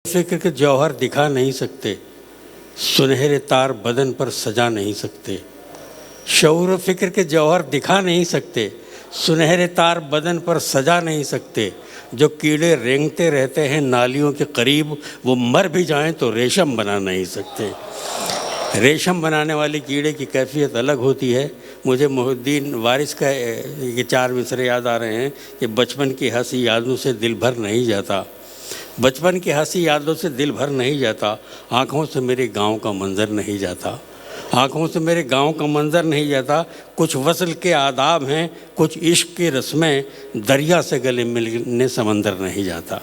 फिक्र के जौहर दिखा नहीं सकते, सुनहरे तार बदन पर सजा नहीं सकते। शऊर फिक्र के जौहर दिखा नहीं सकते, सुनहरे तार बदन पर सजा नहीं सकते। जो कीड़े रेंगते रहते हैं नालियों के करीब, वो मर भी जाएं तो रेशम बना नहीं सकते। रेशम बनाने वाले कीड़े की कैफियत अलग होती है। मुझे मोहुद्दीन वारिस का ये 4 मिसरे याद आ रहे हैं कि बचपन की हंसी यादों से दिल भर नहीं जाता, बचपन की हंसी यादों से दिल भर नहीं जाता। आँखों से मेरे गांव का मंज़र नहीं जाता, आँखों से मेरे गांव का मंज़र नहीं जाता। कुछ वसल के आदाब हैं, कुछ इश्क की रस्में, दरिया से गले मिलने समंदर नहीं जाता।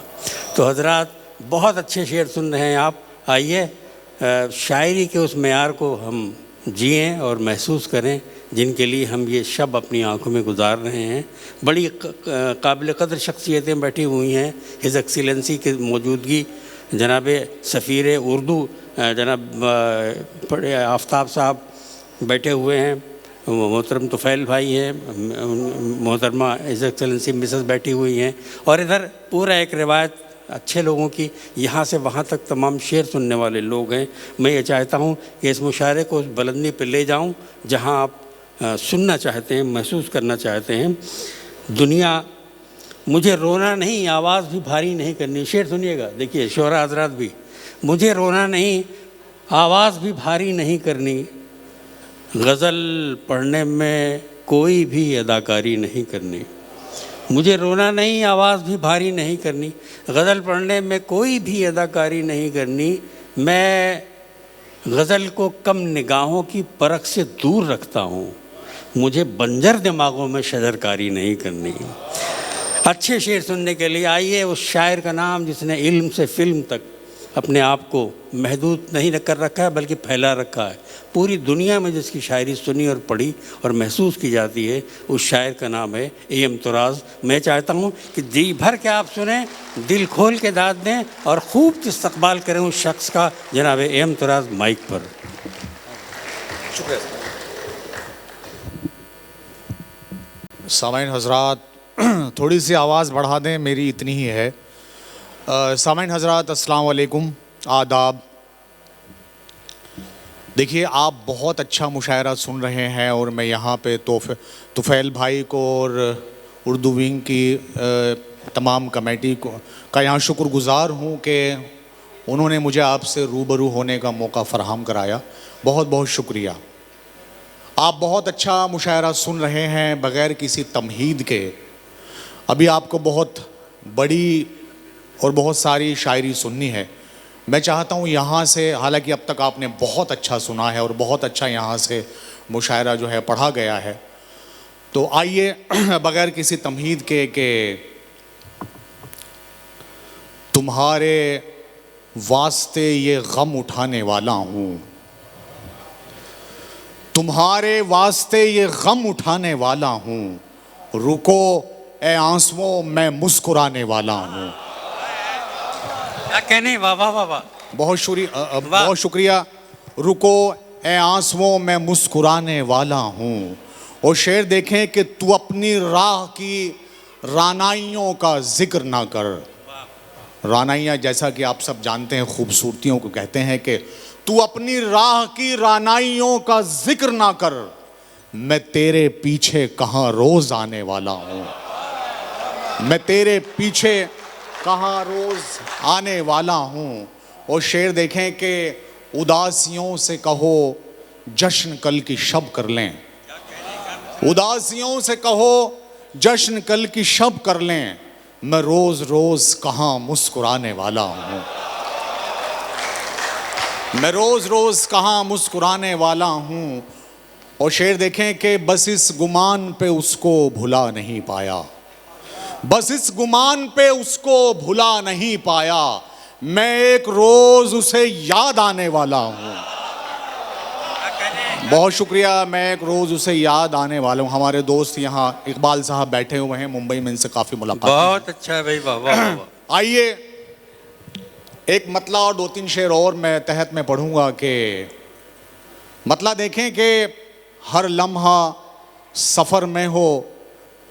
तो हजरात, बहुत अच्छे शेर सुन रहे हैं आप। आइए शायरी के उस मेयार को हम जिएं और महसूस करें जिनके लिए हम ये शब अपनी आंखों में गुजार रहे हैं। बड़ी काबिल कदर शख्सियतें बैठी हुई हैं। हिज एक्सीलेंसी की मौजूदगी जनाब सफ़ीर उर्दू जनाब आफ्ताब साहब बैठे हुए हैं, मोहतरम तुफ़ैल भाई हैं, मोहतरमा हिज एक्सीलेंसी मिसेस बैठी हुई हैं, और इधर पूरा एक रिवायत अच्छे लोगों की यहाँ से वहाँ तक तमाम शेर सुनने वाले लोग हैं। मैं ये चाहता हूँ कि इस मुशायरे को उस बुलंदी पर ले जाऊँ जहाँ आप सुनना चाहते हैं, महसूस करना चाहते हैं। दुनिया मुझे रोना नहीं, आवाज़ भी भारी नहीं करनी। शेर सुनिएगा, देखिए शोरा हजरात भी। मुझे रोना नहीं, आवाज़ भी भारी नहीं करनी, गज़ल पढ़ने में कोई भी अदाकारी नहीं करनी। मुझे रोना नहीं, आवाज़ भी भारी नहीं करनी, गज़ल पढ़ने में कोई भी अदाकारी नहीं करनी। मैं गज़ल को कम निगाहों की परख से दूर रखता हूँ, मुझे बंजर दिमागों में शजरकारी नहीं करनी। अच्छे शेर सुनने के लिए आइए उस शायर का नाम जिसने इल्म से फ़िल्म तक अपने आप को महदूद नहीं कर रखा है बल्कि फैला रखा है। पूरी दुनिया में जिसकी शायरी सुनी और पढ़ी और महसूस की जाती है, उस शायर का नाम है A.M. तुराज़। मैं चाहता हूँ कि जी भर के आप सुने, दिल खोल के दाद दें और खूब इस्तक़बाल करें उस शख्स का, जनाब A.M. तुराज़ माइक पर। शुक्रिया। सामाइन हज़रात, थोड़ी सी आवाज़ बढ़ा दें, मेरी इतनी ही है। सामाइन हज़रात, अस्सलाम वालेकुम, आदाब। देखिए, आप बहुत अच्छा मुशायरा सुन रहे हैं और मैं यहाँ पे तुफ़ैल भाई को और उर्दू विंग की तमाम कमेटी को का यहाँ शुक्रगुज़ार हूँ कि उन्होंने मुझे आपसे रूबरू होने का मौका फ़राहम कराया। बहुत बहुत शुक्रिया। आप बहुत अच्छा मुशायरा सुन रहे हैं बग़ैर किसी तमहीद के। अभी आपको बहुत बड़ी और बहुत सारी शायरी सुननी है। मैं चाहता हूँ यहाँ से, हालांकि अब तक आपने बहुत अच्छा सुना है और बहुत अच्छा यहाँ से मुशायरा जो है पढ़ा गया है, तो आइए बग़ैर किसी तमहीद के तुम्हारे वास्ते ये गम उठाने वाला हूँ, तुम्हारे वास्ते ये गम उठाने वाला हूँ, रुको ए आंसुओं मैं मुस्कुराने वाला हूँ। क्या कहने, वाह वाह वाह वाह, बहुत शुक्रिया। रुको ए आंसुओं मैं मुस्कुराने वाला हूँ। और शेर देखें कि तू अपनी राह की रानाइयों का जिक्र ना कर। रानाइयाँ, जैसा कि आप सब जानते हैं, खूबसूरतियों को कहते हैं कि तू अपनी राह की रानाइयों का जिक्र ना कर, मैं तेरे पीछे कहाँ रोज़ आने वाला हूँ, मैं तेरे पीछे कहाँ रोज़ आने वाला हूँ। और शेर देखें कि उदासियों से कहो जश्न कल की शब कर लें, उदासियों से कहो जश्न कल की शब कर लें, मैं रोज़ रोज़ कहाँ मुस्कुराने वाला हूँ, मैं रोज़ रोज़ कहाँ मुस्कुराने वाला हूँ। और शेर देखें कि बस इस गुमान पे उसको भुला नहीं पाया, बस इस गुमान पे उसको भुला नहीं पाया, मैं एक रोज़ उसे याद आने वाला हूँ। बहुत शुक्रिया, मैं एक रोज़ उसे याद आने वाला हूँ। हमारे दोस्त यहाँ इकबाल साहब बैठे हुए हैं, मुंबई में इनसे काफ़ी मुलाकात। बहुत अच्छा है भाई, वाह वाह वाह। आइए एक मतला और 2-3 शेर और मैं तहत में पढ़ूंगा कि मतला देखें कि हर लम्हा सफ़र में हो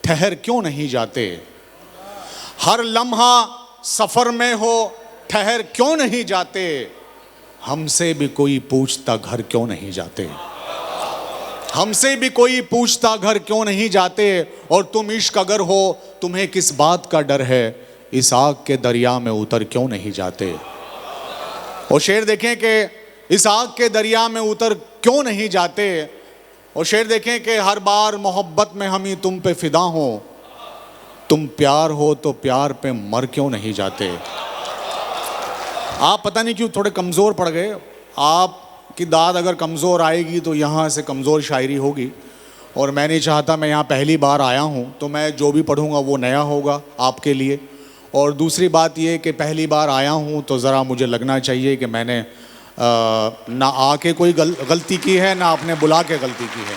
ठहर क्यों नहीं जाते, हर लम्हा सफ़र में हो ठहर क्यों नहीं जाते, हमसे भी कोई पूछता घर क्यों नहीं जाते, हमसे भी कोई पूछता घर क्यों नहीं जाते, और तुम इश्क अगर हो तुम्हें किस बात का डर है, इस आग के दरिया में उतर क्यों नहीं जाते। और शेर देखें कि इस आग के दरिया में उतर क्यों नहीं जाते, और शेर देखें कि हर बार मोहब्बत में हम ही तुम पे फिदा हो, तुम प्यार हो तो प्यार पे मर क्यों नहीं जाते। आप पता नहीं क्यों थोड़े कमज़ोर पड़ गए, आपकी दाद अगर कमज़ोर आएगी तो यहाँ से कमज़ोर शायरी होगी, और मैं नहीं चाहता, मैं यहाँ पहली बार आया हूँ तो मैं जो भी पढ़ूँगा वो नया होगा आपके लिए। और दूसरी बात ये कि पहली बार आया हूँ तो ज़रा मुझे लगना चाहिए कि मैंने ना आके कोई गलती की है, ना आपने बुला के गलती की है।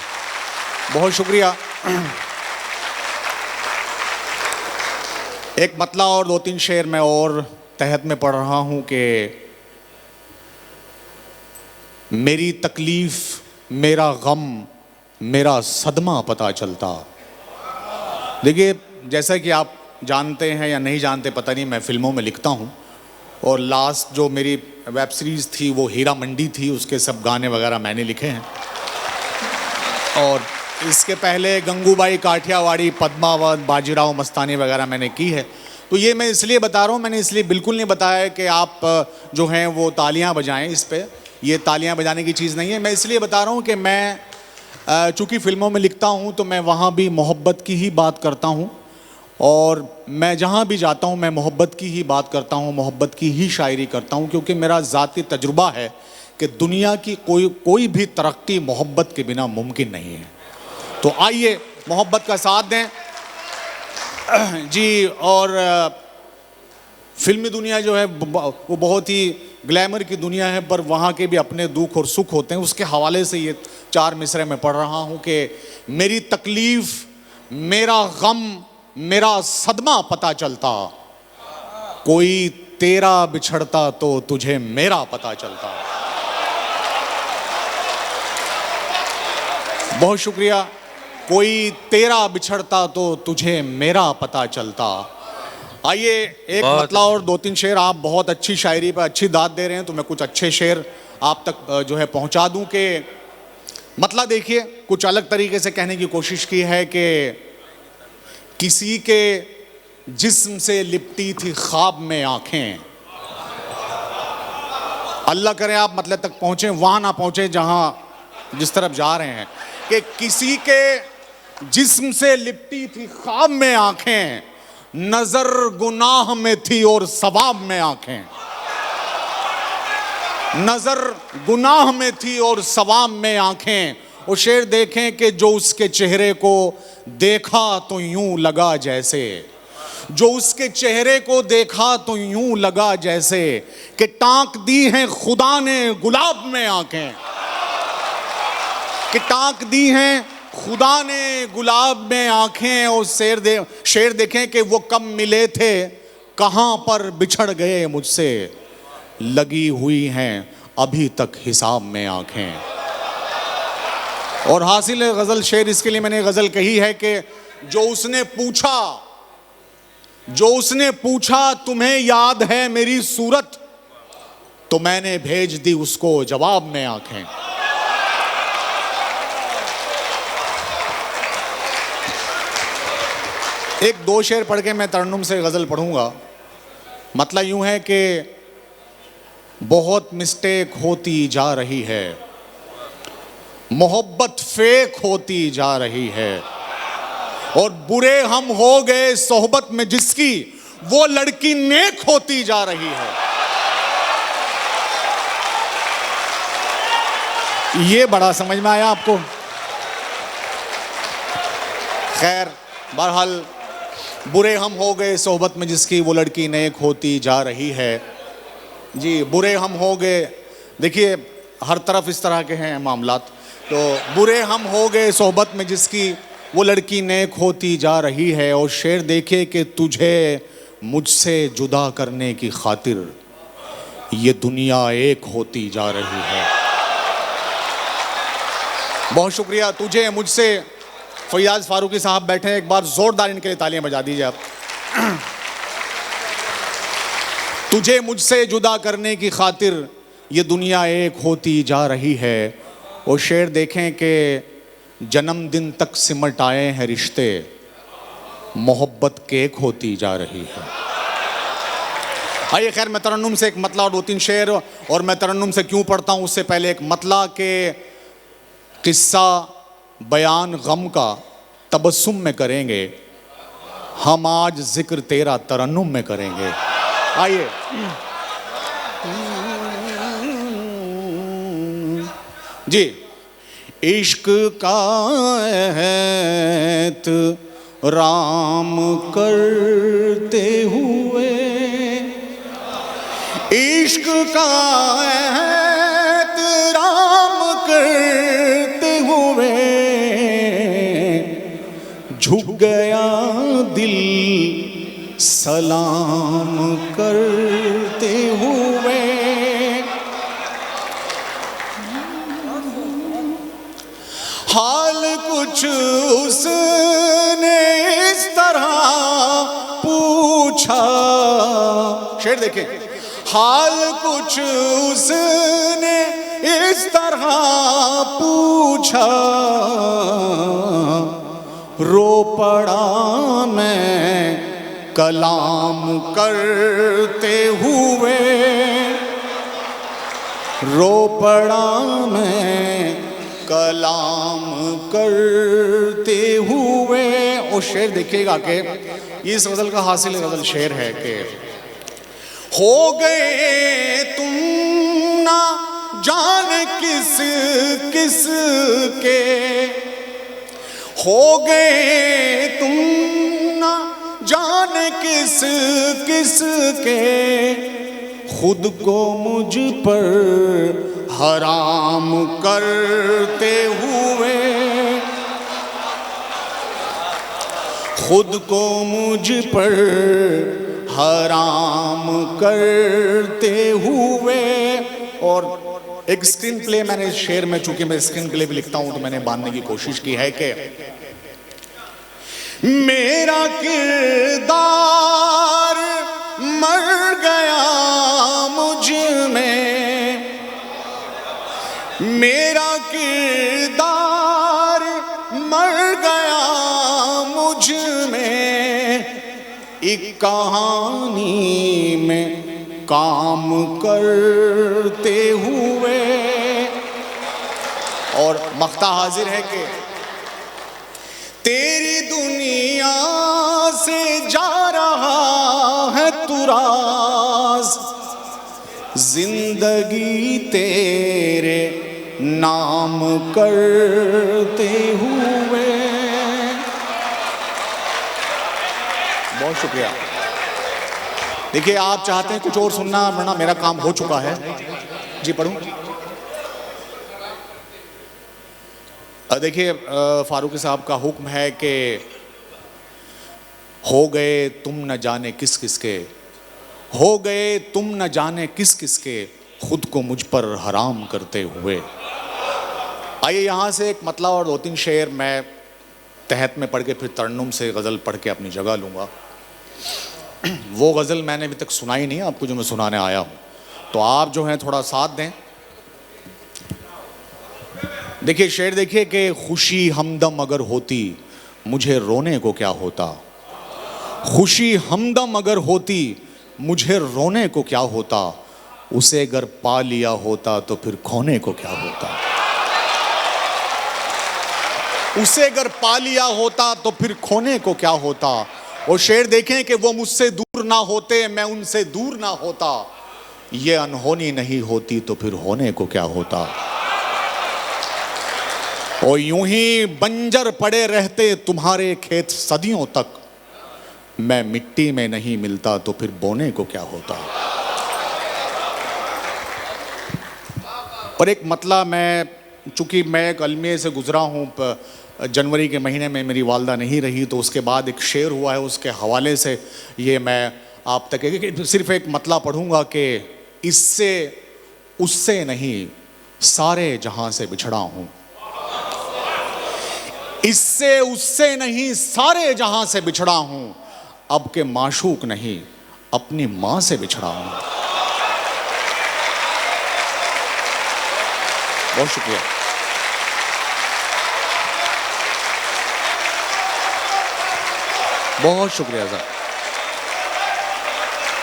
बहुत शुक्रिया। एक मतला और 2-3 शेर मैं और तहत में पढ़ रहा हूँ कि मेरी तकलीफ मेरा गम मेरा सदमा पता चलता। देखिए, जैसा कि आप जानते हैं या नहीं जानते पता नहीं, मैं फ़िल्मों में लिखता हूँ, और लास्ट जो मेरी वेब सीरीज़ थी वो हीरा मंडी थी, उसके सब गाने वगैरह मैंने लिखे हैं। और इसके पहले गंगूबाई काठियावाड़ी, पद्मावत, बाजीराव मस्तानी वगैरह मैंने की है। तो ये मैं इसलिए बता रहा हूँ, मैंने इसलिए बिल्कुल नहीं बताया कि आप जो हैं वो तालियां बजाएं इस पे, ये तालियां बजाने की चीज़ नहीं है। मैं इसलिए बता रहा हूँ कि मैं चूँकि फ़िल्मों में लिखता हूँ तो मैं वहाँ भी मोहब्बत की ही बात करता हूँ, और मैं जहाँ भी जाता हूँ मैं मोहब्बत की ही बात करता हूँ, मोहब्बत की ही शायरी करता हूँ, क्योंकि मेरा ज़ाती तजुर्बा है कि दुनिया की कोई भी तरक्की मोहब्बत के बिना मुमकिन नहीं है। तो आइए मोहब्बत का साथ दें जी। और फिल्मी दुनिया जो है वो बहुत ही ग्लैमर की दुनिया है, पर वहाँ के भी अपने दुख और सुख होते हैं। उसके हवाले से ये 4 मिसरे में पढ़ रहा हूँ कि मेरी तकलीफ़ मेरा गम मेरा सदमा पता चलता, कोई तेरा बिछड़ता तो तुझे मेरा पता चलता। बहुत शुक्रिया। कोई तेरा बिछड़ता तो तुझे मेरा पता चलता। आइए एक मतला और 2-3 शेर। आप बहुत अच्छी शायरी पर अच्छी दाद दे रहे हैं तो मैं कुछ अच्छे शेर आप तक जो है पहुंचा दूं कि मतला देखिए, कुछ अलग तरीके से कहने की कोशिश की है कि किसी के जिस्म से लिपटी थी ख्वाब में आंखें। अल्लाह करे आप मतलब तक पहुंचे, वहां ना पहुंचे जहां जिस तरफ जा रहे हैं, कि किसी के जिस्म से लिपटी थी ख्वाब में आंखें, नजर गुनाह में थी और सवाब में आंखें। नजर गुनाह में थी और सवाब में आंखें। वो शेर देखें कि जो उसके चेहरे को देखा तो यूं लगा जैसे, जो उसके चेहरे को देखा तो यूं लगा जैसे कि टांक दी हैं खुदा ने गुलाब में आंखें, कि टांक दी हैं खुदा ने गुलाब में आंखें। और शेर देखें कि वो कब मिले थे कहां पर बिछड़ गए मुझसे, लगी हुई हैं अभी तक हिसाब में आंखें। और हासिल है गजल शेर, इसके लिए मैंने गजल कही है कि जो उसने पूछा तुम्हें याद है मेरी सूरत, तो मैंने भेज दी उसको जवाब में आंखें। एक 2 शेर पढ़ के मैं तरन्नुम से गजल पढ़ूंगा। मतलब यूं है कि बहुत मिस्टेक होती जा रही है, मोहब्बत फेक होती जा रही है, और बुरे हम हो गए सोहबत में जिसकी, वो लड़की नेक होती जा रही है। ये बड़ा समझ में आया आपको? खैर, बहरहाल बुरे हम हो गए सोहबत में जिसकी, वो लड़की नेक होती जा रही है। जी, बुरे हम हो गए, देखिए हर तरफ इस तरह के हैं मामलात। तो बुरे हम हो गए सोहबत में जिसकी, वो लड़की नेक होती जा रही है। और शेर देखे कि तुझे मुझसे जुदा करने की खातिर ये दुनिया एक होती जा रही है। बहुत शुक्रिया। तुझे मुझसे, फैयाज फारूकी साहब बैठे हैं, एक बार जोरदार इनके लिए तालियां बजा दीजिए आप। तुझे मुझसे जुदा करने की खातिर ये दुनिया एक होती जा रही है। और शेर देखें कि जन्मदिन तक सिमट आए हैं रिश्ते, मोहब्बत केक होती जा रही है। आइए खैर, मैं तरन्नुम से एक मतला और 2-3 शेर, और मैं तरन्नुम से क्यों पढ़ता हूँ उससे पहले एक मतला के किस्सा बयान गम का तबस्सुम में करेंगे हम, आज जिक्र तेरा तरन्नुम में करेंगे। आइए। जी। इश्क का राम करते हुए, इश्क का राम करते हुए, झुक गया दिल सलाम करते हुए। हाल कुछ उसने इस तरह पूछा, शेर देखें, हाल कुछ उसने इस तरह पूछा, रो पड़ा मैं कलाम करते हुए, रो पड़ा मैं कलाम करते हुए। और शेर देखिएगा कि ये इस गजल का हासिल गजल शेर है कि हो गए तुम ना जाने किस किस के, हो गए तुम ना जाने किस किस के, खुद को मुझ पर हराम करते हुए, खुद को मुझ पर हराम करते हुए। और एक स्क्रीन प्ले मैंने शेर में, चूंकि मैं स्क्रीन प्ले भी लिखता हूं तो मैंने बांधने की कोशिश की है कि मेरा किरदार मर गया मुझ में, मेरा किरदार मर गया मुझ में, एक कहानी में काम करते हुए। और मख्ता हाजिर है कि तेरी दुनिया से जा रहा है तुराज, जिंदगी तेरे नाम करते हुए। बहुत शुक्रिया। देखिए, आप चाहते हैं कुछ और सुनना, वरना मेरा काम हो चुका है। जी पढ़ूं। देखिए, फारूकी साहब का हुक्म है कि हो गए तुम न जाने किस किस के, हो गए तुम न जाने किस किस के, खुद को मुझ पर हराम करते हुए। आइए यहाँ से एक मतला और 2-3 शेर मैं तहत में पढ़ के फिर तरन्नुम से गज़ल पढ़ के अपनी जगह लूँगा। वो गज़ल मैंने अभी तक सुनाई नहीं आपको जो मैं सुनाने आया हूँ, तो आप जो हैं थोड़ा साथ दें। देखिए शेर देखिए कि खुशी हमदम अगर होती मुझे रोने को क्या होता, खुशी हमदम अगर होती मुझे रोने को क्या होता, उसे अगर पा लिया होता तो फिर खोने को क्या होता, उसे अगर पा लिया होता तो फिर खोने को क्या होता। और शेर देखें कि वो मुझसे दूर ना होते मैं उनसे दूर ना होता, ये अनहोनी नहीं होती तो फिर होने को क्या होता। और यूं ही बंजर पड़े रहते तुम्हारे खेत सदियों तक, मैं मिट्टी में नहीं मिलता तो फिर बोने को क्या होता। और एक मतला, मैं चूंकि मैं एक अलमिये से गुजरा हूँ, जनवरी के महीने में मेरी वालदा नहीं रही, तो उसके बाद एक शेर हुआ है, उसके हवाले से ये मैं आप तक सिर्फ एक मतला पढ़ूंगा कि इससे उससे नहीं सारे जहां से बिछड़ा हूँ, इससे उससे नहीं सारे जहां से बिछड़ा हूँ, अब के माशूक नहीं अपनी मां से बिछड़ा हूं। बहुत शुक्रिया। बहुत शुक्रिया सर।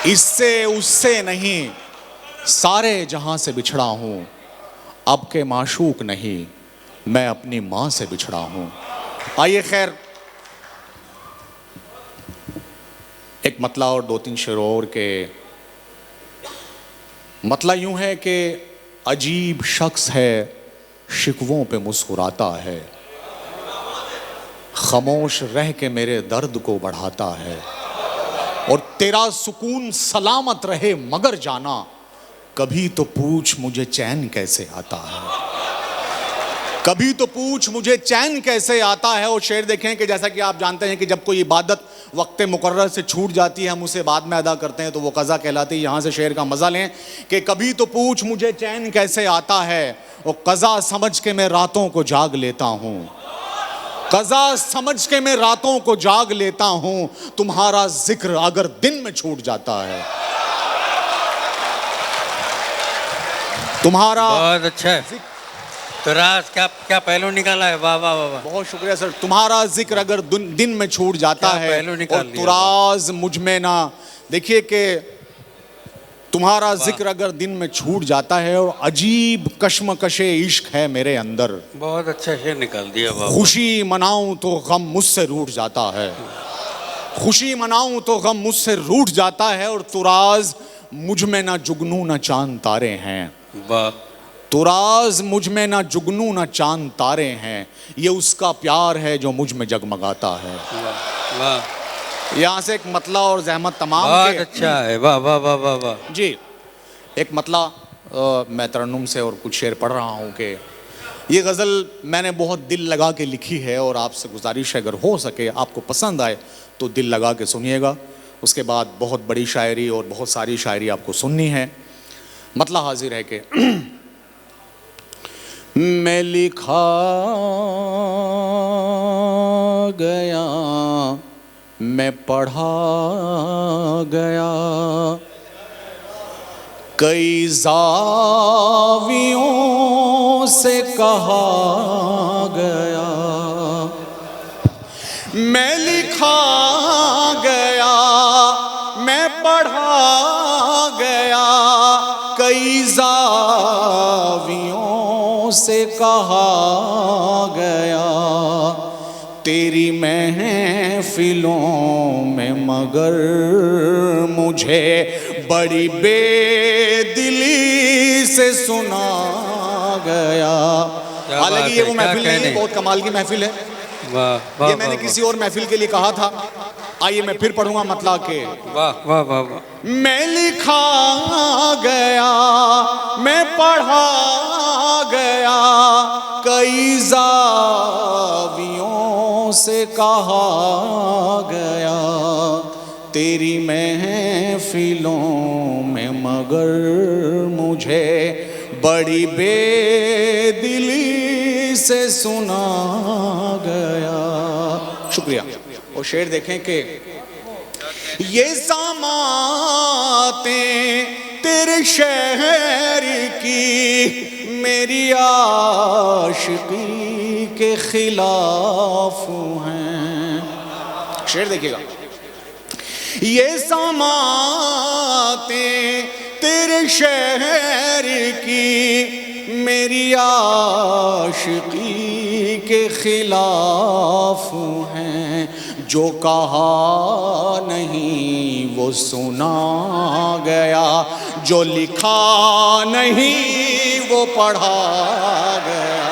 इससे उससे नहीं, सारे जहां से बिछड़ा हूं, अब के माशूक नहीं, मैं अपनी मां से बिछड़ा हूं। आइए खैर, एक मतला और दो तीन शेर और के। मतला यूं है कि अजीब शख्स है, शिकवों पे मुस्कुराता है, खामोश रह के मेरे दर्द को बढ़ाता है, और तेरा सुकून सलामत रहे मगर जाना, कभी तो पूछ मुझे चैन कैसे आता है, कभी तो पूछ मुझे चैन कैसे आता है। और शेर देखें कि जैसा कि आप जानते हैं कि जब कोई इबादत वक्त मुकर्रर से छूट जाती है, हम उसे बाद में अदा करते हैं तो वो कज़ा कहलाती है। यहाँ से शेर का मज़ा लें कि कभी तो पूछ मुझे चैन कैसे आता है, और कज़ा समझ के मैं रातों को जाग लेता हूँ, कज़ा समझ के मैं रातों को जाग लेता हूँ, तुम्हारा जिक्र अगर दिन में छूट जाता है, तुम्हारा। बहुत अच्छा है। तो राज क्या क्या पहलू निकाला है, वाह वाह वाह वाह। बहुत शुक्रिया सर। तुम्हारा जिक्र अगर दिन में छूट जाता क्या है, पहलू निकाल और लिया। तुराज मुझ में ना, देखिए कि तुम्हारा जिक्र अगर दिन में छूट जाता है, और अजीब कश्मकशे इश्क है मेरे अंदर, बहुत अच्छा शेर निकाल दिया, वाह। खुशी मनाऊं तो गम मुझसे रूठ जाता है, खुशी मनाऊं तो गम मुझसे रूठ जाता है, और तुराज मुझ में ना जुगनू ना चांद तारे हैं, वाह। तुराज मुझ में ना जुगनू ना चांद तारे हैं, ये उसका प्यार है जो मुझ में जगमगाता है। वाह, यहाँ से एक मतला और जहमत तमाम बहुत के। अच्छा है, वाह वाह वाह वाह वाह। जी, एक मतला मैं तरन्नुम से और कुछ शेर पढ़ रहा हूँ कि ये गज़ल मैंने बहुत दिल लगा के लिखी है, और आपसे गुजारिश है अगर हो सके आपको पसंद आए तो दिल लगा के सुनिएगा। उसके बाद बहुत बड़ी शायरी और बहुत सारी शायरी आपको सुननी है। मतला हाजिर है कि मैं लिखा गया, मैं पढ़ा गया, कई ज़ावियों से कहा गया, मैं लिखा गया, मैं पढ़ा गया, कई ज़ावियों से कहा गया, तेरी महफिलों में मगर मुझे बड़ी बेदिली से सुना गया। हालांकि ये वो महफिल नहीं है, बहुत कमाल की महफिल है। वाह, ये मैंने किसी और महफिल के लिए कहा था। आइए मैं फिर पढ़ूंगा मतला के। वाह वाह वाह वाह। मैं लिखा गया, मैं पढ़ा गया, कई ज़ावियों से कहा गया, तेरी महफिलों में मगर मुझे बड़ी बेदिली से सुना गया। शुक्रिया। और शेर देखें कि ये सामातें तेरे शहर की मेरी आशिकी के खिलाफ हैं। शेर देखिएगा। ये सामातें तेरे शहर की मेरी आशिकी के खिलाफ हैं, जो कहा नहीं वो सुना गया, जो लिखा नहीं वो पढ़ा गया।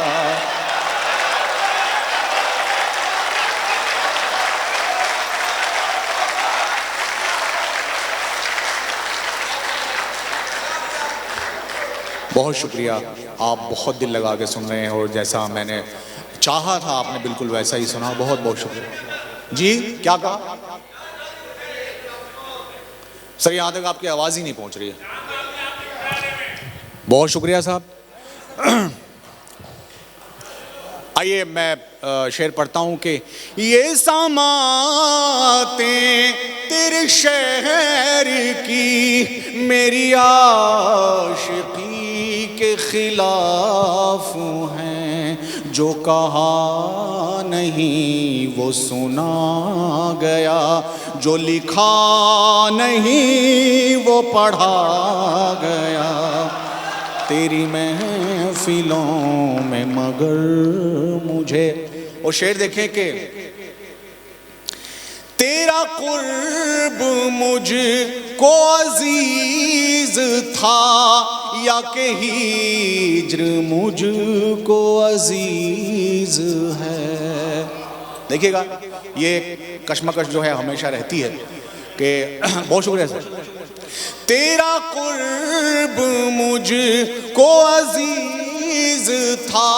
बहुत शुक्रिया, आप बहुत दिल लगा के सुन रहे हैं, और जैसा मैंने चाहा था आपने बिल्कुल वैसा ही सुना। बहुत बहुत शुक्रिया। जी क्या कहा सर? यहाँ तक आपकी आवाज़ ही नहीं पहुँच रही है। बहुत शुक्रिया साहब। आइए मैं शेर पढ़ता हूँ कि ये सामातें तेरे शहर की मेरी आशिकी के खिलाफ हैं, जो कहा नहीं वो सुना गया, जो लिखा नहीं वो पढ़ा गया, तेरी महफिलों में मगर मुझे। और शेर देखें कि तेरा कुर्ब मुझको अजीज था, या कि हिज्र मुझको अजीज है। देखिएगा ये कश्मकश जो है हमेशा रहती है कि बहुत शुक्रिया सर। तेरा कुर्ब मुझको अजीज था,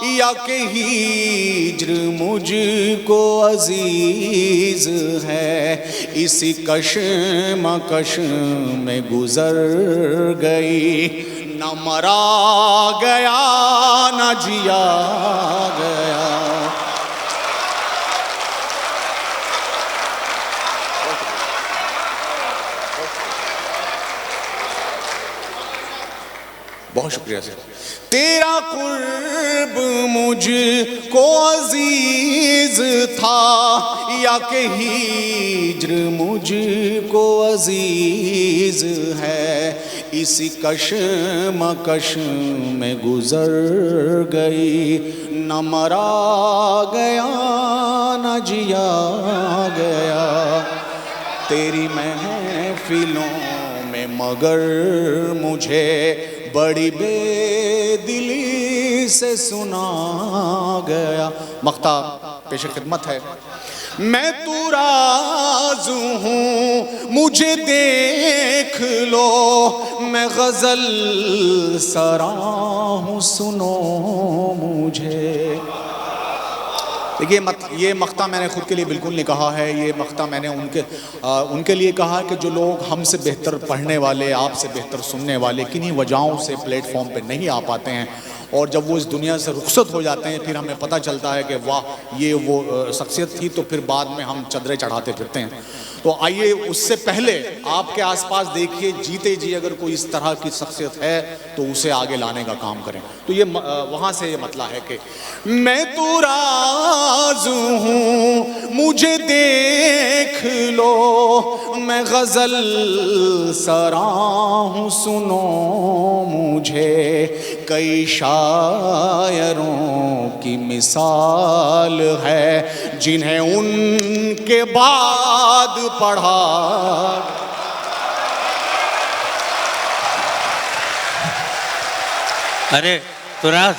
या कि हिज्र मुझको अजीज है, इसी कश्मकश में गुजर गई, न मरा गया न जिया गया। बहुत शुक्रिया सर। तेरा कुर्ब मुझको अजीज था, या कि हिज्र मुझको अजीज है, इसी कश्मकश में गुजर गई, न मरा गया न जिया गया, तेरी महफिलों में मगर मुझे बड़ी बेदिली से सुना गया। मख्ता पेश खिदमत है। मैं तू राज़ हूँ मुझे देख लो, मैं गज़ल सरा हूँ सुनो मुझे। देखिए ये मख्ता मैंने ख़ुद के लिए बिल्कुल नहीं कहा है, ये मख्ता मैंने उनके लिए कहा कि जो लोग हमसे बेहतर पढ़ने वाले, आपसे बेहतर सुनने वाले किन्हीं वजहों से प्लेटफॉर्म पे नहीं आ पाते हैं, और जब वो इस दुनिया से रुखसत हो जाते हैं फिर हमें पता चलता है कि वाह ये वो शख्सियत थी, तो फिर बाद में हम चदरे चढ़ाते फिरते हैं। तो आइए उससे पहले आपके आसपास देखिए, जीते जी अगर कोई इस तरह की शख्सियत है तो उसे आगे लाने का काम करें। तो ये वहाँ से ये मतलब है कि मैं तो राज़ हूँ मुझे देख लो, मैं गज़ल सरा हूँ सुनो मुझे, कई शायरों की मिसाल है जिन्हें उनके बाद पढ़ा। अरे तुरास,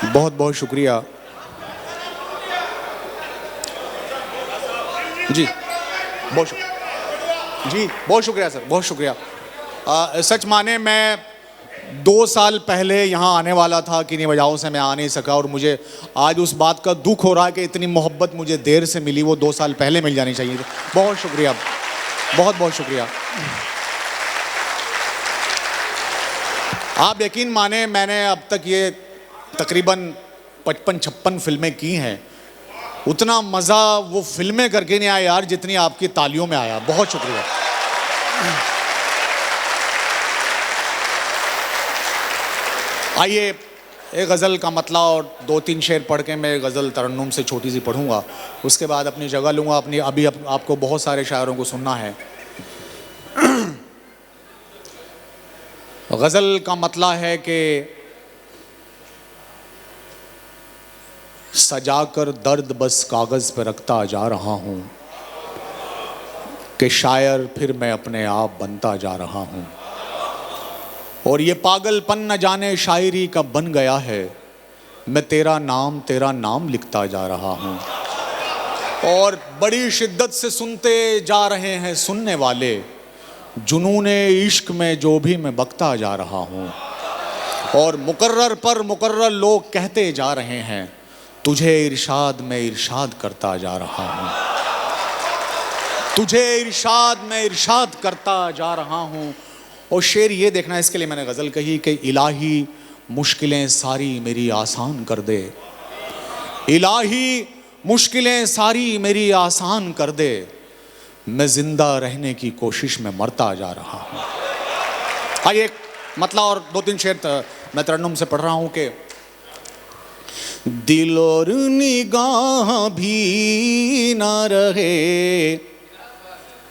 बहुत बहुत शुक्रिया जी, बहुत शुक्रिया जी, बहुत शुक्रिया सर, बहुत शुक्रिया। सच माने मैं 2 साल पहले यहाँ आने वाला था, किन्हीं वजहों से मैं आ नहीं सका, और मुझे आज उस बात का दुख हो रहा है कि इतनी मोहब्बत मुझे देर से मिली, वो 2 साल पहले मिल जानी चाहिए थी। बहुत शुक्रिया, बहुत बहुत शुक्रिया। आप यकीन माने मैंने अब तक ये तकरीबन 55-56 फिल्में की हैं, उतना मज़ा वो फिल्में करके नहीं आया यार जितनी आपकी तालियों में आया। बहुत शुक्रिया। आइए एक गज़ल का मतला और 2-3 शेर पढ़ के मैं गज़ल तरन्नुम से छोटी सी पढ़ूंगा, उसके बाद अपनी जगह लूँगा अपनी। अभी आपको बहुत सारे शायरों को सुनना है। गज़ल का मतला है कि सजाकर दर्द बस कागज़ पर रखता जा रहा हूँ, कि शायर फिर मैं अपने आप बनता जा रहा हूँ, और ये पागलपन न जाने शायरी का बन गया है, मैं तेरा नाम लिखता जा रहा हूँ, और बड़ी शिद्दत से सुनते जा रहे हैं सुनने वाले, जुनूने इश्क में जो भी मैं बकता जा रहा हूँ, और मुकर्रर पर मुकर्रर लोग कहते जा रहे हैं, तुझे इरशाद में इरशाद करता जा रहा हूँ। तुझे इरशाद मैं इरशाद करता जा रहा हूँ। और शेर ये देखना, इसके लिए मैंने गज़ल कही कि इलाही मुश्किलें सारी मेरी आसान कर दे, इलाही मुश्किलें सारी मेरी आसान कर दे, मैं जिंदा रहने की कोशिश में मरता जा रहा हूँ। आइए मतलब और दो तीन शेर मैं तरन्नुम से पढ़ रहा हूँ कि दिल और निगाह भी न रहे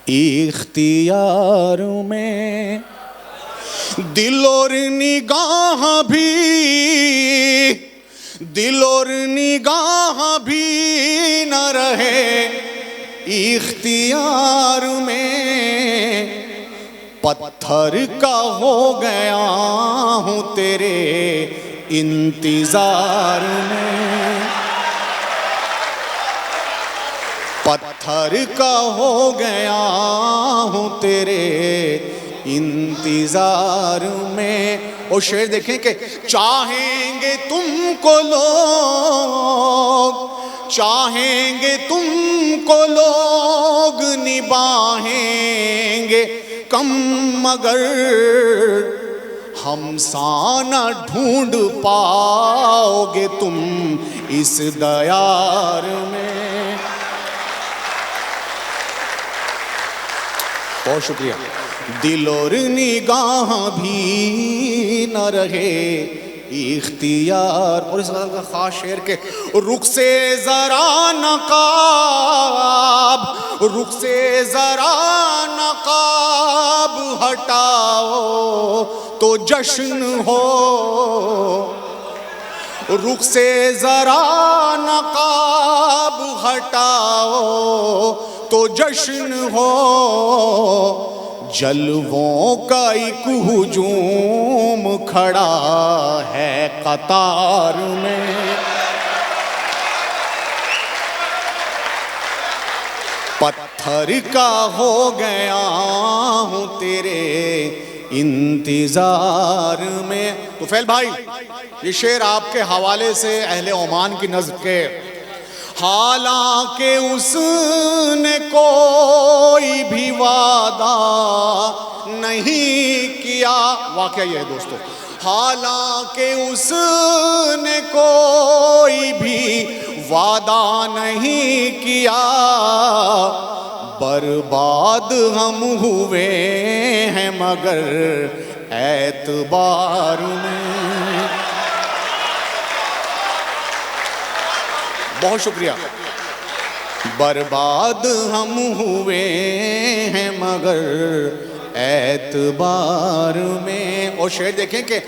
इख्तियार में, दिल और निगाह भी, दिल और निगाह भी न रहे इख्तियार में, पत्थर का हो गया हूँ तेरे इंतजार में, पत्थर का हो गया हूँ तेरे इंतजार में। और शेर देखें कि चाहेंगे तुमको लोग, चाहेंगे तुमको लोग निभाएंगे कम, मगर हम सा न ढूंढ पाओगे तुम इस दयार में। बहुत शुक्रिया। दिल और निगाह भी न रहे इख्तियार। और इस गज़ल का खास शेर के रुख से जरा नकाब, रुख से जरा नकाब हटाओ तो जश्न हो, रुख से जरा नकाब हटाओ तो जश्न हो, जलवों का एक हुजूम खड़ा है कतार में, पत्थर का हो गया हूँ तेरे इंतजार में। तुफैल भाई, ये शेर आपके हवाले से अहले ओमान की नज़्म के, हालांकि उसने कोई भी वादा नहीं किया, वाकया ये है दोस्तों, हालांकि उसने कोई भी वादा नहीं किया, बर्बाद हम हुए हैं मगर एतबार में। बहुत शुक्रिया। बर्बाद हम हुए हैं मगर एतबार में। और शेर देखें कि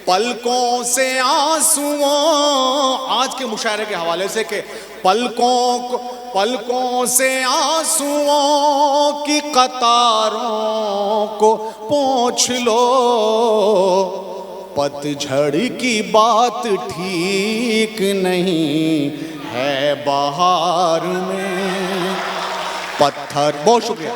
पलकों से आंसुओं, आज के मुशायरे के हवाले से कि पलकों से आंसुओं की कतारों को पोंछ लो, पतझड़ की बात ठीक नहीं है बहार में, पत्थर। बहुत शुक्रिया।